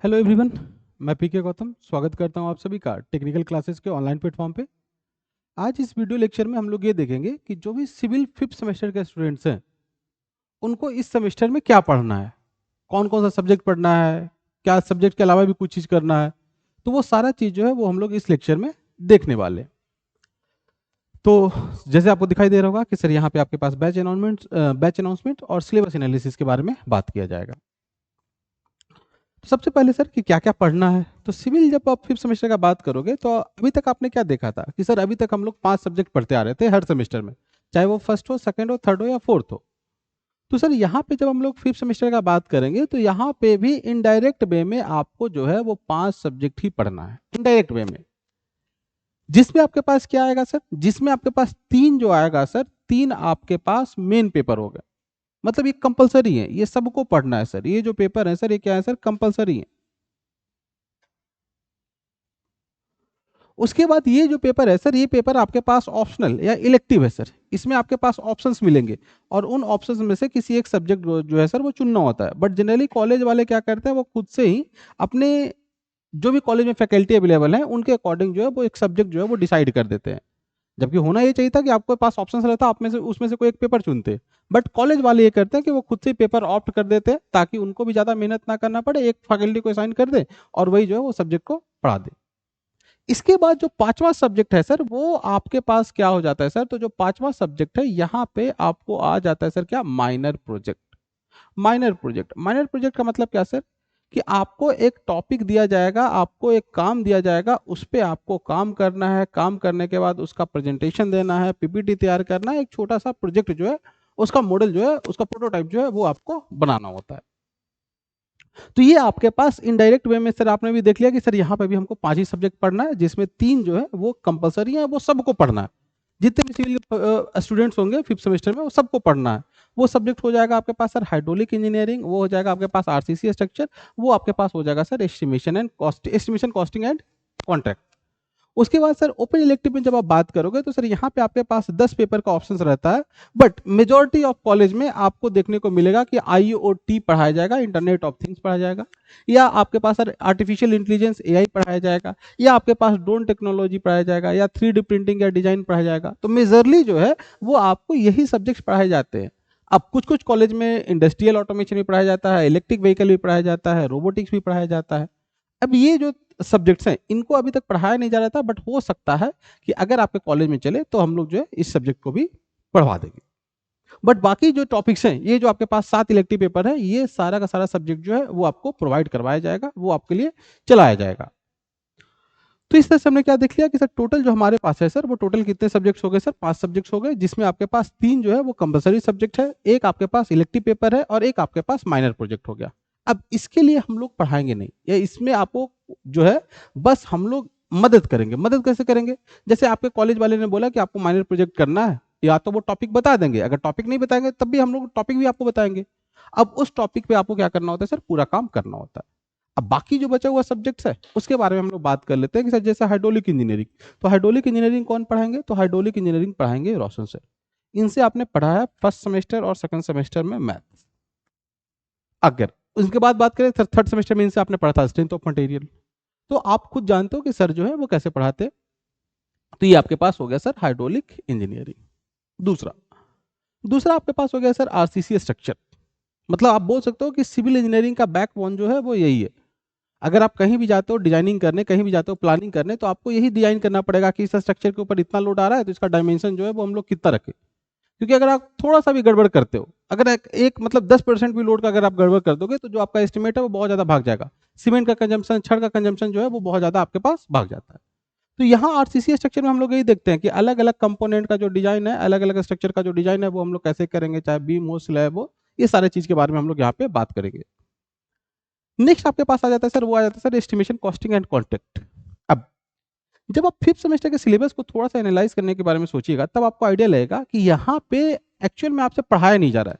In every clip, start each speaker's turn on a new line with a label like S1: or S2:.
S1: Hello everyone, मैं पीके गौतम स्वागत करता हूं आप सभी का टेक्निकल क्लासेस के ऑनलाइन प्लेटफॉर्म पे। आज इस वीडियो लेक्चर में हम लोग ये देखेंगे कि जो भी सिविल फिफ्थ सेमेस्टर के स्टूडेंट्स हैं उनको इस सेमेस्टर में क्या पढ़ना है, कौन कौन सा सब्जेक्ट पढ़ना है, क्या सब्जेक्ट के अलावा भी कुछ चीज़ करना है। तो वो सारा चीज़ जो है वो हम लोग इस लेक्चर में देखने वाले हैं। तो जैसे आपको दिखाई दे रहा होगा कि सर यहाँ पे आपके पास बैच अनाउंसमेंट और सिलेबस एनालिसिस के बारे में बात किया जाएगा। तो सबसे पहले सर कि क्या क्या पढ़ना है। तो सिविल जब आप फिफ्थ सेमेस्टर का बात करोगे तो अभी तक आपने क्या देखा था कि सर अभी तक हम लोग 5 सब्जेक्ट पढ़ते आ रहे थे हर सेमेस्टर में, चाहे वो फर्स्ट हो, सेकंड हो, थर्ड हो या फोर्थ हो। तो सर यहाँ पे जब हम लोग फिफ्थ सेमेस्टर का बात करेंगे तो यहाँ पे भी इनडायरेक्ट वे में आपको जो है वो 5 सब्जेक्ट ही पढ़ना है इनडायरेक्ट वे में। जिसमें आपके पास क्या आएगा सर, जिसमें आपके पास 3 जो आएगा सर, 3 आपके पास मेन पेपर होगा। मतलब ये कंपलसरी है, ये सबको पढ़ना है सर। ये जो पेपर है सर ये क्या है सर, कंपलसरी है। उसके बाद ये जो पेपर है सर, ये पेपर आपके पास ऑप्शनल या इलेक्टिव है सर। इसमें आपके पास ऑप्शंस मिलेंगे और उन ऑप्शंस में से किसी एक सब्जेक्ट जो है सर वो चुनना होता है। बट जनरली कॉलेज वाले क्या करते हैं, वो खुद से ही अपने जो भी कॉलेज में फैकल्टी अवेलेबल है उनके अकॉर्डिंग जो है वो एक सब्जेक्ट जो है वो डिसाइड कर देते हैं। जबकि होना ये चाहिए था कि आपके पास ऑप्शंस रहता, आप में से उसमें से कोई एक पेपर चुनते। बट कॉलेज वाले ये करते हैं कि वो खुद से पेपर ऑप्ट कर देते हैं ताकि उनको भी ज्यादा मेहनत ना करना पड़े, एक फैकल्टी को असाइन कर दे और वही जो है वो सब्जेक्ट को पढ़ा दे। इसके बाद जो पांचवा सब्जेक्ट है सर वो आपके पास क्या हो जाता है सर, तो जो पांचवा सब्जेक्ट है यहाँ पे आपको आ जाता है सर क्या, माइनर प्रोजेक्ट। माइनर प्रोजेक्ट का मतलब क्या सर, कि आपको एक टॉपिक दिया जाएगा, आपको एक काम दिया जाएगा, उस पर आपको काम करना है। काम करने के बाद उसका प्रेजेंटेशन देना है, पीपीटी तैयार करना है, एक छोटा सा प्रोजेक्ट जो है उसका मॉडल जो है, उसका प्रोटोटाइप जो है वो आपको बनाना होता है। तो ये आपके पास इनडायरेक्ट वे में सर आपने भी देख लिया कि सर यहाँ पे भी हमको 5 ही सब्जेक्ट पढ़ना है, जिसमें 3 जो है वो कंपलसरी है, वो सबको पढ़ना है। जितने भी सिविल स्टूडेंट्स होंगे फिफ्थ सेमेस्टर में वो सबको पढ़ना है। वो सब्जेक्ट हो जाएगा आपके पास सर हाइड्रोलिक इंजीनियरिंग, वो हो जाएगा आपके पास आरसीसी स्ट्रक्चर, वो आपके पास हो जाएगा sir estimation costing and contract. उसके बाद सर ओपन इलेक्टिव में जब आप बात करोगे तो सर यहाँ पे आपके पास 10 पेपर का ऑप्शन रहता है। बट मेजोरिटी ऑफ कॉलेज में आपको देखने को मिलेगा कि आईओटी पढ़ाया जाएगा, इंटरनेट ऑफ थिंग्स पढ़ाया जाएगा, या आपके पास सर आर्टिफिशियल इंटेलिजेंस एआई पढ़ाया जाएगा, या आपके पास ड्रोन टेक्नोलॉजी पढ़ाया जाएगा, या 3D प्रिंटिंग या डिजाइन पढ़ाया जाएगा। तो मेजरली जो है वो आपको यही सब्जेक्ट पढ़ाए जाते हैं। अब कुछ कुछ कॉलेज में इंडस्ट्रियल ऑटोमेशन भी पढ़ाया जाता है, इलेक्ट्रिक व्हीकल भी पढ़ाया जाता है, रोबोटिक्स भी पढ़ाया जाता है। अब ये जो सब्जेक्ट्स हैं इनको अभी तक पढ़ाया नहीं जा रहा था, बट हो सकता है कि अगर आपके कॉलेज में चले तो हम लोग जो है इस सब्जेक्ट को भी पढ़वा देंगे। बट बाकी जो टॉपिक्स हैं, ये जो आपके पास 7 इलेक्टिव पेपर है, ये सारा का सारा सब्जेक्ट जो है वो आपको प्रोवाइड करवाया जाएगा, वो आपके लिए चलाया जाएगा। तो इस तरह से हमने क्या देख लिया कि सर टोटल जो हमारे पास है सर, वो टोटल कितने सब्जेक्ट्स हो गए सर, 5 सब्जेक्ट्स हो गए, जिसमें आपके पास 3 जो है वो कंपलसरी सब्जेक्ट है, एक आपके पास इलेक्टिव पेपर है और एक आपके पास माइनर प्रोजेक्ट हो गया। अब इसके लिए हम लोग पढ़ाएंगे नहीं, या इसमें आपको जो है बस हम लोग मदद करेंगे। मदद कैसे करेंगे, जैसे आपके कॉलेज वाले ने बोला कि आपको माइनर प्रोजेक्ट करना है, या तो वो टॉपिक बता देंगे, अगर टॉपिक नहीं बताएंगे तब भी हम लोग टॉपिक भी आपको बताएंगे। अब उस टॉपिक पे आपको क्या करना होता है सर, पूरा काम करना होता है। अब बाकी जो बचा हुआ सब्जेक्ट्स है उसके बारे में हम लोग बात कर लेते हैं कि सर जैसे हाइड्रोलिक इंजीनियरिंग, तो हाइड्रोलिक इंजीनियरिंग कौन पढ़ाएंगे, तो हाइड्रोलिक इंजीनियरिंग पढ़ाएंगे रोशन सर। इनसे आपने पढ़ा है फर्स्ट सेमेस्टर और सेकंड सेमेस्टर में मैथ। अगर उसके बाद बात करें थर्ड सेमेस्टर में इनसे आपने पढ़ा था स्ट्रेंथ ऑफ मटेरियल। तो आप खुद जानते हो कि सर जो है वो कैसे पढ़ाते हैं। तो ये आपके पास हो गया सर हाइड्रोलिक इंजीनियरिंग। दूसरा दूसरा आपके पास हो गया सर आरसीसी स्ट्रक्चर। मतलब आप बोल सकते हो कि सिविल इंजीनियरिंग का बैकबोन जो है वो यही है। अगर आप कहीं भी जाते हो डिजाइनिंग करने, कहीं भी जाते हो प्लानिंग करने, तो आपको यही डिजाइन करना पड़ेगा कि इस स्ट्रक्चर के ऊपर इतना लोड आ रहा है तो इसका डायमेंशन जो है वो हम लोग कितना रखें। क्योंकि अगर आप थोड़ा सा भी गड़बड़ करते हो, अगर एक मतलब 10% भी लोड का अगर आप गड़बड़ कर दोगे तो जो आपका एस्टिमेट है वो बहुत ज्यादा भाग जाएगा। सीमेंट का कंजम्पशन, छड़ का कंजम्पशन जो है वो बहुत ज्यादा आपके पास भाग जाता है। तो यहाँ आरसीसी स्ट्रक्चर में हम लोग यही देखते हैं कि अलग अलग कंपोनेंट का जो डिजाइन है, अलग अलग स्ट्रक्चर का जो डिजाइन है वो हम लोग कैसे करेंगे, चाहे बीम हो, स्लैब हो, ये सारे चीज के बारे में हम लोग यहाँ पे बात करेंगे। नेक्स्ट आपके पास आ जाता है सर, वो आ जाता है sir estimation costing and contract. अब जब आप फिफ्थ सेमेस्टर के सिलेबस को थोड़ा सा एनालाइज करने के बारे में सोचिएगा तब आपको आइडिया लगेगा कि यहाँ पे एक्चुअल में आपसे पढ़ाया नहीं जा रहा है,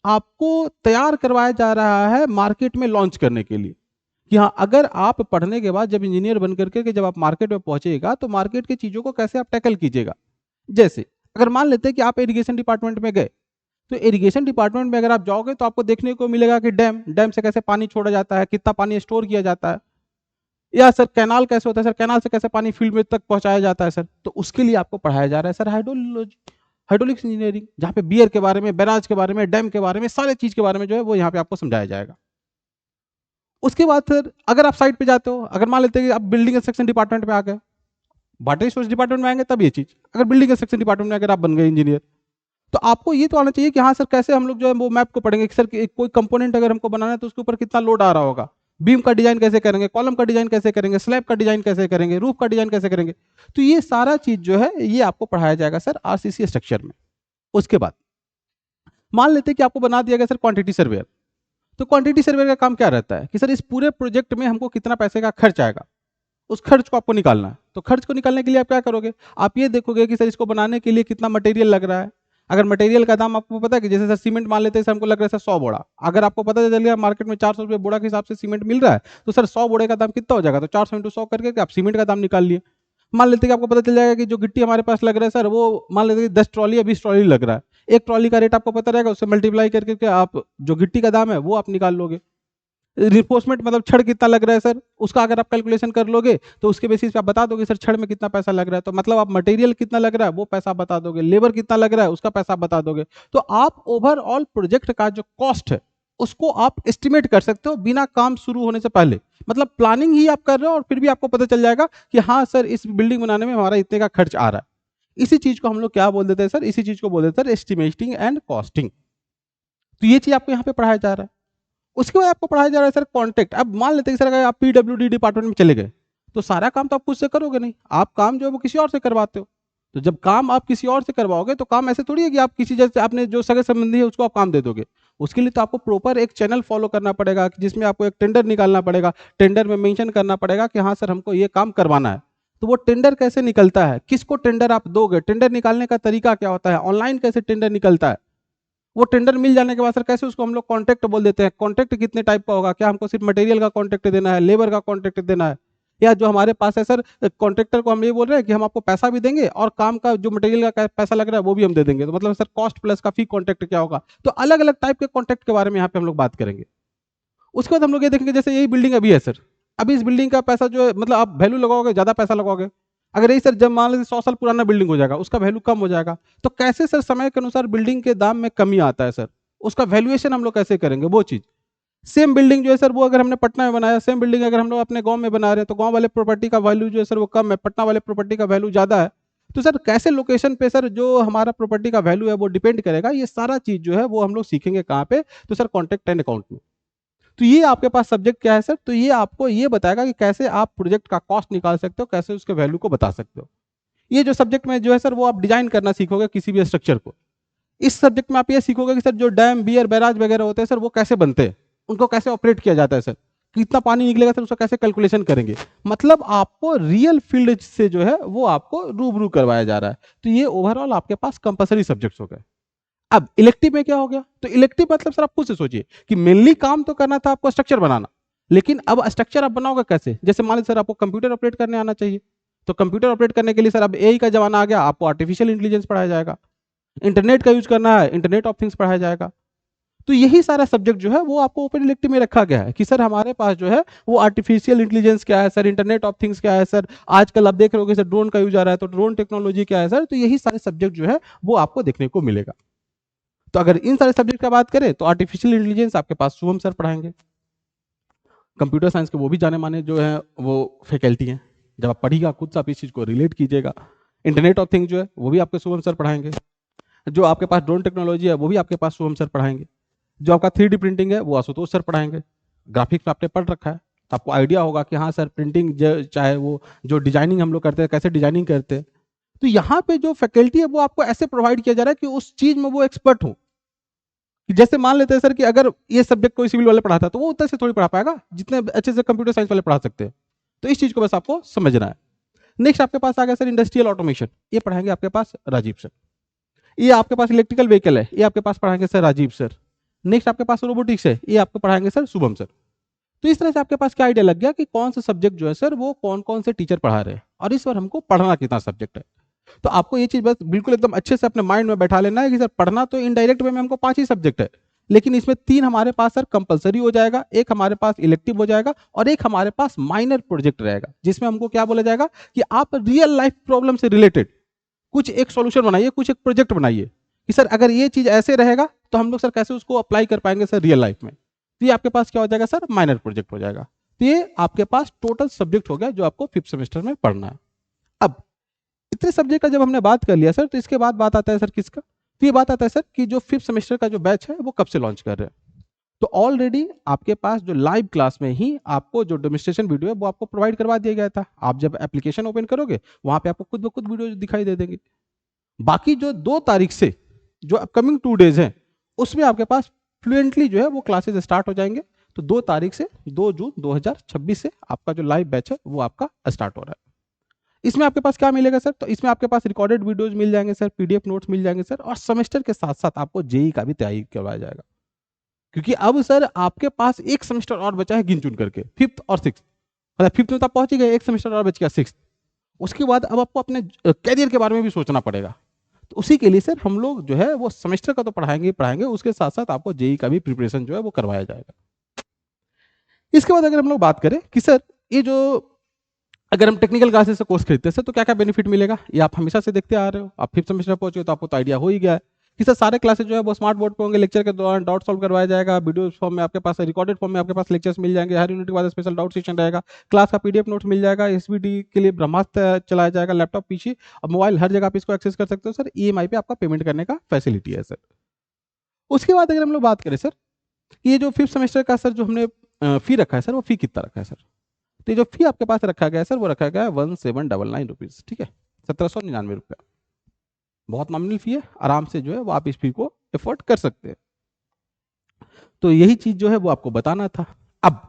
S1: आपको तैयार करवाया जा रहा है मार्केट में लॉन्च करने के लिए। कि हाँ, अगर आप पढ़ने के बाद जब इंजीनियर बन करके के जब आप मार्केट में पहुंचेगा तो मार्केट की चीजों को कैसे आप टैकल कीजिएगा। जैसे अगर मान लेते हैं कि आप इरिगेशन डिपार्टमेंट में गए, तो इरिगेशन डिपार्टमेंट में अगर आप जाओगे तो आपको देखने को मिलेगा कि डैम से कैसे पानी छोड़ा जाता है, कितना पानी स्टोर किया जाता है, या सर कैनाल कैसे होता है, सर कैनाल से कैसे पानी फील्ड में तक पहुंचाया जाता है सर। तो उसके लिए आपको पढ़ाया जा रहा है सर हाइड्रोलॉजी, हाइड्रोलिक्स इंजीनियरिंग, जहाँ पे बियर के बारे में, बैराज के बारे में, डैम के बारे में, सारे चीज के बारे में जो है वो यहाँ पे आपको समझाया जाएगा। उसके बाद सर अगर आप साइड पे जाते हो, अगर मान लेते हैं कि आप बिल्डिंग कंस्ट्रक्शन डिपार्टमेंट में आ गए, वाटर रिसोर्स डिपार्टमेंट में आएंगे तब ये चीज, अगर बिल्डिंग कंस्ट्रक्शन डिपार्टमेंट में अगर आप बन गए इंजीनियर, तो आपको ये तो आना चाहिए कि हाँ सर कैसे हम लोग जो है वो मैप को पढ़ेंगे कि सर कोई कंपोनेंट अगर हमको बनाना है तो उसके ऊपर कितना लोड आ रहा होगा, बीम का डिजाइन कैसे करेंगे, कॉलम का डिजाइन कैसे करेंगे, स्लैब का डिजाइन कैसे करेंगे, रूफ का डिजाइन कैसे करेंगे। तो ये सारा चीज जो है ये आपको पढ़ाया जाएगा सर आरसीसी स्ट्रक्चर में। उसके बाद मान लेते हैं कि आपको बना दिया गया सर क्वांटिटी सर्वेयर। तो क्वांटिटी सर्वेयर का काम क्या रहता है कि सर इस पूरे प्रोजेक्ट में हमको कितना पैसे का खर्च आएगा, उस खर्च को आपको निकालना है। तो खर्च को निकालने के लिए आप क्या करोगे, आप ये देखोगे कि सर इसको बनाने के लिए कितना मटेरियल लग रहा है। अगर मटेरियल का दाम आपको पता है कि जैसे सर सीमेंट मान लेते हैं सर हमको लग रहा है सर 100 बोरा, अगर आपको पता चल गया मार्केट में 400 रुपये बोरा के हिसाब से सीमेंट मिल रहा है, तो सर 100 बोरे का दाम कितना हो जाएगा, तो 400 इंटू 100 करके आप सीमेंट का दाम निकाल लिए। मान लेते हैं कि आपको पता चल जाएगा कि जो गिट्टी हमारे पास लग रहा है सर वो मान लेते हैं कि 10 ट्रॉली या 20 ट्रॉली लग रहा है, एक ट्रॉली का रेट आपको पता रहेगा, उससे मल्टीप्लाई करके आप जो गिट्टी का दाम है वो आप निकाल लोगे। रिफोर्समेंट मतलब छड़ कितना लग रहा है सर, उसका अगर आप कैलकुलेशन कर लोगे तो उसके बेसिस पे आप बता दोगे सर छड़ में कितना पैसा लग रहा है, तो मतलब आप मटेरियल कितना लग रहा है वो पैसा बता दोगे, लेबर कितना लग रहा है उसका पैसा बता दोगे। तो आप ओवरऑल प्रोजेक्ट का जो कॉस्ट है उसको आप एस्टिमेट कर सकते हो बिना काम शुरू होने से पहले। मतलब प्लानिंग ही आप कर रहे हो और फिर भी आपको पता चल जाएगा कि हाँ सर इस बिल्डिंग बनाने में हमारा इतने का खर्च आ रहा है। इसी चीज को हम लोग क्या बोल देते हैं सर, इसी चीज को बोल देते हैं एस्टिमेटिंग एंड कॉस्टिंग। तो ये चीज आपको यहाँ पे पढ़ाया जा रहा है। उसके बाद आपको पढ़ाया जा रहा है सर कॉन्ट्रैक्ट। अब मान लेते हैं सर अगर आप पीडब्ल्यूडी डिपार्टमेंट में चले गए तो सारा काम तो आप खुद से करोगे नहीं, आप काम जो है वो किसी और से करवाते हो। तो जब काम आप किसी और से करवाओगे तो काम ऐसे थोड़ी है कि आप किसी जैसे आपने जो सगे संबंधी है उसको आप काम दे दोगे। उसके लिए तो आपको प्रॉपर एक चैनल फॉलो करना पड़ेगा जिसमें आपको एक टेंडर निकालना पड़ेगा, टेंडर में मेंशन करना पड़ेगा कि हाँ सर हमको ये काम करवाना है। तो वो टेंडर कैसे निकलता है, किसको टेंडर आप दोगे, टेंडर निकालने का तरीका क्या होता है, ऑनलाइन कैसे टेंडर निकलता है, वो टेंडर मिल जाने के बाद सर कैसे उसको हम लोग कॉन्ट्रैक्ट बोल देते हैं। कॉन्ट्रैक्ट कितने टाइप का होगा, क्या हमको सिर्फ मटेरियल का कॉन्ट्रैक्ट देना है, लेबर का कॉन्ट्रैक्ट देना है, या जो हमारे पास है सर कॉन्ट्रैक्टर को हम ये बोल रहे हैं कि हम आपको पैसा भी देंगे और काम का जो मटेरियल का पैसा लग रहा है वो भी हम दे देंगे। तो मतलब सर कॉस्ट प्लस का फी कॉन्ट्रैक्ट क्या होगा। तो अलग अलग टाइप के कॉन्ट्रैक्ट के बारे में यहाँ पे हम लोग बात करेंगे। उसके बाद हम लोग ये देखेंगे जैसे यही बिल्डिंग अभी है सर, अभी इस बिल्डिंग का पैसा जो है मतलब आप वैल्यू लगाओगे ज्यादा पैसा लगाओगे। अगर यही सर जब मान लीजिए 100 साल पुराना बिल्डिंग हो जाएगा उसका वैल्यू कम हो जाएगा। तो कैसे सर समय के अनुसार बिल्डिंग के दाम में कमी आता है सर, उसका वैल्यूएशन हम लोग कैसे करेंगे वो चीज। सेम बिल्डिंग जो है सर वो अगर हमने पटना में बनाया, सेम बिल्डिंग अगर हम लोग अपने गांव में बना रहे हैं तो गांव वाले प्रॉपर्टी का वैल्यू जो है सर वो कम है, पटना वाले प्रॉपर्टी का वैल्यू ज्यादा है। तो सर कैसे लोकेशन पे सर जो हमारा प्रॉपर्टी का वैल्यू है वो डिपेंड करेगा, ये सारा चीज जो है वो हम लोग सीखेंगे कहाँ पे, तो सर कॉन्ट्रैक्ट एंड अकाउंट में। तो ये आपके पास सब्जेक्ट क्या है सर, तो ये आपको ये बताएगा कि कैसे आप प्रोजेक्ट का कॉस्ट निकाल सकते हो, कैसे उसके वैल्यू को बता सकते हो। ये जो सब्जेक्ट में जो है सर वो आप डिजाइन करना सीखोगे किसी भी स्ट्रक्चर को। इस सब्जेक्ट में आप ये सीखोगे कि सर जो डैम बियर बैराज वगैरह होते हैं सर वो कैसे बनते हैं, उनको कैसे ऑपरेट किया जाता है सर, कितना पानी निकलेगा सर उसका कैसे कैलकुलेशन करेंगे। मतलब आपको रियल फील्ड से जो है वो आपको रूबरू करवाया जा रहा है। तो ये ओवरऑल आपके पास कंपलसरी सब्जेक्ट्स हो गए। अब इलेक्टिव में क्या हो गया, तो इलेक्टिव मतलब सर आप खुद से सोचिए कि मेनली काम तो करना था आपको स्ट्रक्चर बनाना, लेकिन अब स्ट्रक्चर आप बनाओगे कैसे। जैसे मान लीजिए सर आपको कंप्यूटर ऑपरेट करने आना चाहिए, तो कंप्यूटर ऑपरेट करने के लिए सर अब एआई का जमाना आ गया, आपको आर्टिफिशियल इंटेलिजेंस पढ़ाया जाएगा। इंटरनेट का यूज करना है, इंटरनेट ऑफ थिंग्स पढ़ाया जाएगा। तो यही सारा सब्जेक्ट जो है वो आपको ओपन इलेक्टिव में रखा गया है कि सर हमारे पास जो है वो आर्टिफिशियल इंटेलिजेंस क्या है सर, इंटरनेट ऑफ थिंग्स क्या है सर, आजकल आप देख रहे हो सर ड्रोन का यूज आ रहा है तो ड्रोन टेक्नोलॉजी क्या है सर। तो यही सारे सब्जेक्ट जो है वो आपको देखने को मिलेगा। तो अगर इन सारे सब्जेक्ट का बात करें तो आर्टिफिशियल इंटेलिजेंस आपके पास शुभम सर पढ़ाएंगे। कंप्यूटर साइंस के वो भी जाने माने जो है वो फैकल्टी हैं, जब आप पढ़िएगा खुद से आप इस चीज को रिलेट कीजिएगा। इंटरनेट ऑफ थिंग्स जो है वो भी आपके शुभम सर पढ़ाएंगे। जो आपके पास ड्रोन टेक्नोलॉजी है वो भी आपके पास शुभम सर पढ़ाएंगे। जो आपका 3D प्रिंटिंग है वो आशुतोष सर पढ़ाएंगे। ग्राफिक्स में आपने पढ़ रखा है तो आपको आइडिया होगा कि हाँ सर प्रिंटिंग चाहे वो जो डिजाइनिंग हम लोग करते हैं कैसे डिजाइनिंग करते हैं। तो यहाँ पे जो फैकल्टी है वो आपको ऐसे प्रोवाइड किया जा रहा है कि उस चीज में वो एक्सपर्ट हो। कि जैसे मान लेते हैं सर कि अगर ये सब्जेक्ट कोई सिविल वाले पढ़ाता है तो वो उतना से थोड़ी पढ़ा पाएगा जितने अच्छे से कंप्यूटर साइंस वाले पढ़ा सकते हैं। तो इस चीज को बस आपको समझना है। नेक्स्ट आपके पास आ गया सर इंडस्ट्रियल ऑटोमेशन, ये पढ़ाएंगे आपके पास राजीव सर। ये आपके पास इलेक्ट्रिकल व्हीकल है, ये आपके पास पढ़ाएंगे सर राजीव सर। नेक्स्ट आपके पास रोबोटिक्स है, ये आपको पढ़ाएंगे सर शुभम सर। तो इस तरह से आपके पास क्या आइडिया लग गया कि कौन सा सब्जेक्ट जो है सर वो कौन कौन से टीचर पढ़ा रहे हैं और इस बार हमको पढ़ना कितना सब्जेक्ट है। तो आपको ये चीज बस बिल्कुल एकदम अच्छे से अपने माइंड में बैठा लेना है कि सर पढ़ना तो इनडायरेक्ट वे में हमको 5 ही सब्जेक्ट है, लेकिन इसमें 3 हमारे पास सर कंपलसरी हो जाएगा, एक हमारे पास इलेक्टिव हो जाएगा और एक हमारे पास माइनर प्रोजेक्ट रहेगा, जिसमें हमको क्या बोला जाएगा कि आप रियल लाइफ प्रॉब्लम से रिलेटेड कुछ एक सॉल्यूशन बनाइए, कुछ एक प्रोजेक्ट बनाइए कि सर अगर ये चीज ऐसे रहेगा तो हम लोग सर कैसे उसको अप्लाई कर पाएंगे सर रियल लाइफ में। तो ये आपके पास क्या हो जाएगा सर, माइनर प्रोजेक्ट हो जाएगा। तो ये आपके पास टोटल सब्जेक्ट हो गया जो आपको 5th सेमेस्टर में पढ़ना है। अब इतने सब्जेक्ट का जब हमने बात कर लिया सर, तो इसके बाद बात आता है सर किसका, तो ये बात आता है सर कि जो 5th सेमेस्टर का जो बैच है वो कब से लॉन्च कर रहे हैं। तो ऑलरेडी आपके पास जो लाइव क्लास में ही आपको जो डेमोन्स्ट्रेशन वीडियो है वो आपको प्रोवाइड करवा दिया गया था। आप जब एप्लीकेशन ओपन करोगे वहां पे आपको खुद ब खुद वीडियो दिखाई दे देंगे। बाकी जो 2 तारीख से जो अपकमिंग 2 डेज हैं उसमें आपके पास फ्लुएंटली जो है वो क्लासेस स्टार्ट हो जाएंगे। तो 2 तारीख से 2 जून 2026 से आपका जो लाइव बैच है वो आपका स्टार्ट हो रहा है। इसमें आपके पास क्या मिलेगा सर, तो इसमें आपके पास रिकॉर्डेड वीडियोज मिल जाएंगे सर, पीडीएफ नोट्स मिल जाएंगे सर, और सेमेस्टर के साथ साथ आपको जेई का भी तैयारी करवाया जाएगा। क्योंकि अब सर आपके पास एक सेमेस्टर और बचा है गिन चुन करके, 5th और 6th, मतलब 5th में तो आप पहुंच ही गए, एक सेमेस्टर और बच गया 6th। उसके बाद अब आपको अपने कैरियर के बारे में भी सोचना पड़ेगा। तो उसी के लिए सर हम लोग जो है वो सेमेस्टर का तो पढ़ाएंगे ही पढ़ाएंगे, उसके साथ साथ आपको जेई का भी प्रिपरेशन जो है वो करवाया जाएगा। इसके बाद अगर हम लोग बात करें कि सर ये जो अगर हम टेक्निकल क्लासेस से कोर्स खरीदते हैं तो क्या क्या बेनिफिट मिलेगा, ये आप हमेशा से देखते आ रहे हो, आप 5th सेमेस्टर पहुंचे तो आपको तो आइडिया हो ही गया है कि सर सारे क्लासेस जो है वो स्मार्ट बोर्ड पे होंगे, लेक्चर के दौरान डाउट सॉल्व करवाया जाएगा, वीडियो फॉर्म में आपके पास, रिकॉर्डेड फॉर्म में आपके पास लेक्चर्स मिल जाएंगे, हर यूनिट के बाद स्पेशल डाउट सेशन रहेगा, क्लास का पीडीएफ नोट्स मिल जाएगा, एसवीडी के लिए ब्रह्मास्त्र चलाया जाएगा, लैपटॉप पीसी और मोबाइल हर जगह पे इसको एक्सेस कर सकते हो सर, ईएमआई पे आपका पेमेंट करने का फैसिलिटी है सर। उसके बाद अगर हम लोग बात करें सर, ये जो 5th सेमेस्टर का सर जो हमने फी रखा है सर, वो फी कितना रखा है सर, तो जो फी आपके पास रखा गया है सर वो रखा गया है 1799 रुपीज़, ठीक है, 1799 रुपया। बहुत नॉमिनल फी है, आराम से जो है वो आप इस फी को एफोर्ड कर सकते हैं। तो यही चीज जो है वो आपको बताना था। अब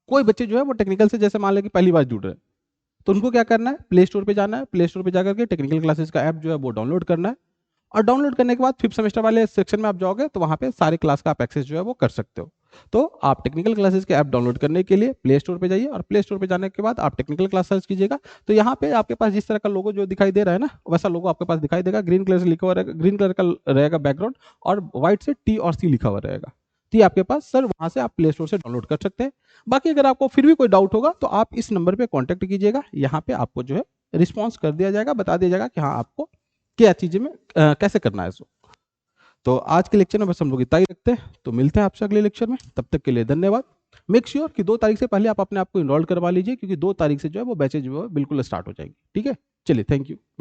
S1: कोई बच्चे जो है वो टेक्निकल से जैसे मान लें कि पहली बार जुड़ रहे हैं, तो उनको क्या करना है, प्ले स्टोर पे जाना है, प्ले स्टोर पे जाकर के टेक्निकल क्लासेस का ऐप जो है वो डाउनलोड करना है, और डाउनलोड करने के बाद 5th सेमेस्टर वाले सेक्शन में आप जाओगे तो वहां पे सारे क्लास का आप एक्सेस जो है वो कर सकते हो। तो आप टेक्निकल क्लासेस के ऐप डाउनलोड करने के लिए प्ले स्टोर पे जाइए, और प्ले स्टोर पे जाने के बाद आप टेक्निकल क्लास सर्च कीजिएगा, तो यहाँ पे आपके पास जिस तरह का लोगो जो दिखाई दे रहा है ना, वैसा लोगो आपके पास दिखाई देगा, ग्रीन कलर से लिखा हुआ रहेगा, ग्रीन कलर का रहेगा बैकग्राउंड, और व्हाइट से टी और सी लिखा हुआ रहेगा। तो ये आपके पास सर वहां से आप प्ले स्टोर से डाउनलोड कर सकते हैं। बाकी अगर आपको फिर भी कोई डाउट होगा तो आप इस नंबर पे कांटेक्ट कीजिएगा, यहाँ पे आपको जो है रिस्पॉन्स कर दिया जाएगा, बता दिया जाएगा कि हाँ आपको क्या चीजें में कैसे करना है इसको। तो आज के लेक्चर में बस हम लोग इतना ही रखते हैं, तो मिलते हैं आपसे अगले लेक्चर में, तब तक के लिए धन्यवाद। मेक श्योर कि 2 तारीख से पहले आप अपने आप को इनरोल करवा लीजिए, क्योंकि 2 तारीख से जो है वो बैचेज जो है बिल्कुल स्टार्ट हो जाएंगे, ठीक है। चलिए, थैंक यू।